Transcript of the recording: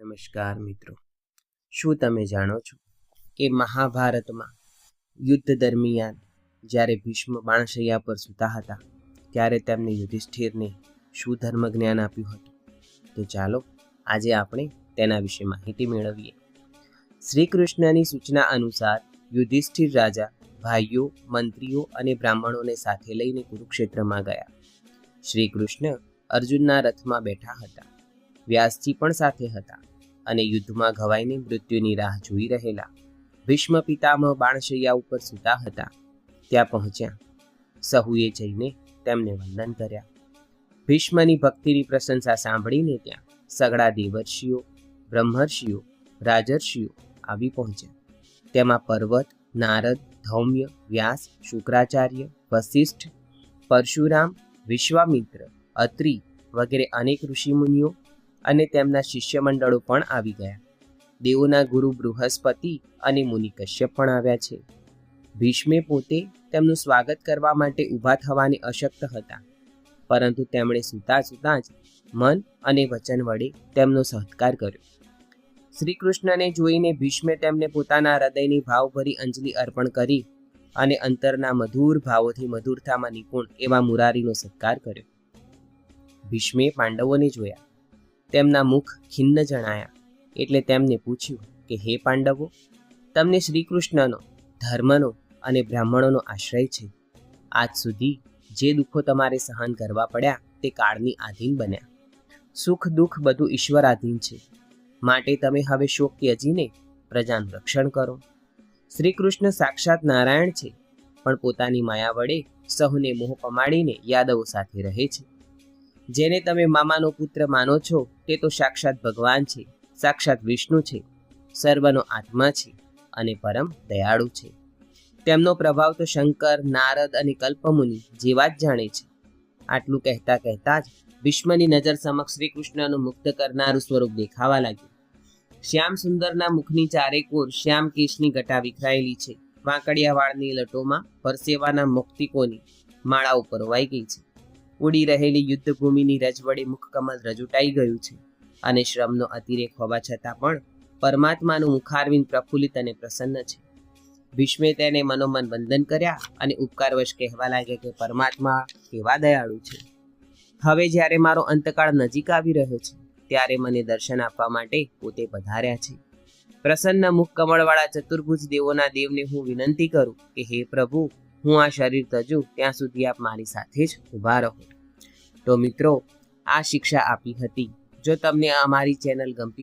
નમસ્કાર મિત્રો, શું તમે જાણો છો કે મહાભારતમાં યુદ્ધ દરમિયાન જ્યારે ભીષ્મ બાણશૈયા પર સૂતા હતા ત્યારે તેમને યુધિષ્ઠિરને શું ધર્મ જ્ઞાન આપ્યું હતું? તો ચાલો આજે આપણે તેના વિશે માહિતી મેળવીએ. શ્રી કૃષ્ણની સૂચના અનુસાર યુધિષ્ઠિર રાજા ભાઈઓ, મંત્રીઓ અને બ્રાહ્મણોને સાથે લઈને કુરુક્ષેત્રમાં ગયા. શ્રી કૃષ્ણ અર્જુનના રથમાં બેઠા હતા. વ્યાસજી પણ સાથે હતા અને યુદ્ધમાં ઘવાઈને મૃત્યુની રાહ જોઈ રહેલા ભીષ્મ પિતામહ બાણશૈયા ઉપર સૂતા હતા. ત્યાં પહોંચ્યા. સહુએ જઈને તેમને વંદન કર્યા. ભીષ્મની ભક્તિની પ્રશંસા સાંભળીને ત્યાં સઘળા દેવર્ષિઓ, બ્રહ્મર્ષિઓ, રાજર્ષિઓ આવી પહોંચ્યા. તેમાં પર્વત, નારદ, ધૌમ્ય, વ્યાસ, શુક્રાચાર્ય, વશિષ્ઠ, પરશુરામ, વિશ્વામિત્ર, અત્રિ વગેરે અનેક ઋષિમુનિઓ અને તેમના શિષ્ય મંડળો પણ આવી ગયા. દેવોના ગુરુ બૃહસ્પતિ અને મુનિ કશ્યપ પણ આવ્યા છે. ભીષ્મે પોતે તેમનું સ્વાગત કરવા માટે ઊભા થવાને અશક્ત હતા, પરંતુ તેમણે સૂતા સૂતા જ મન અને વચન વડે તેમનો સત્કાર કર્યો. શ્રી કૃષ્ણને જોઈને ભીષ્મે તેમને પોતાના હૃદયની ભાવભરી અંજલિ અર્પણ કરી અને અંતરના મધુર ભાવોથી મધુરતામાં નિપુણ એવા મુરારીનો સત્કાર કર્યો. ભીષ્મે પાંડવોને જોયા. તેમના મુખ ખિન્ન જણાયા એટલે તેમને પૂછ્યું કે હે પાંડવો, તમને શ્રી કૃષ્ણનો, ધર્મનો અને બ્રાહ્મણોનો આશ્રય છે. આજ સુધી જે દુઃખો તમારે સહન કરવા પડ્યા તે કાળની આધીન બન્યા. સુખ દુઃખ બધું ઈશ્વરાધીન છે, માટે તમે હવે શોક ત્યજીને પ્રજાનું રક્ષણ કરો. શ્રી કૃષ્ણ સાક્ષાત નારાયણ છે, પણ પોતાની માયા વડે સહુને મોહ પમાડીને યાદવો સાથે રહે છે. જેને તમે મામાનો પુત્ર માનો છો તે તો સાક્ષાત ભગવાન છે, સાક્ષાત વિષ્ણુ છે, સર્વનો આત્મા છે અને પરમ દયાળુ છે. તેમનો પ્રભાવ તો શંકર, નારદ અને કલ્પમુનિ જેવા જ જાણે છે. આટલું કહેતા કહેતા જ ભીષ્મની નજર સમક્ષ શ્રી કૃષ્ણનું મુક્ત કરનારું સ્વરૂપ દેખાવા લાગ્યું. શ્યામ સુંદરના મુખની ચારેકોર શ્યામ કેશની ઘટા વિખરાયેલી છે. વાંકડિયા વાળની લટોમાં પરસેવાના મૌક્તિકોની માળાઓ પરોવાઈ ગઈ છે. ઉડી રહેલી યુદ્ધભૂમિની રજ વડે મુખકમલ રજૂટાઈ ગયું છે અને શ્રમનો અતિરેક હોવા છતાં પણ પરમાત્માનું મુખારવિંદ પ્રફુલ્લિત અને પ્રસન્ન છે. ભીષ્મે તેને મનોમન વંદન કર્યા અને ઉપકારવશ કહેવા લાગ્યા કે પરમાત્મા કેવા દયાળુ છે. હવે જ્યારે મારો અંતકાળ નજીક આવી રહ્યો છે ત્યારે મને દર્શન આપવા માટે પોતે પધાર્યા છે. પ્રસન્ન મુખ કમળવાળા ચતુર્ભુજ દેવોના દેવને હું વિનંતી કરું કે હે પ્રભુ, હું આ શરીર તજું ત્યાં સુધી આપ મારી સાથે જ ઊભા રહો. તો મિત્રો, આ શિક્ષા આપી હતી. જો તમને અમારી ચેનલ ગમતી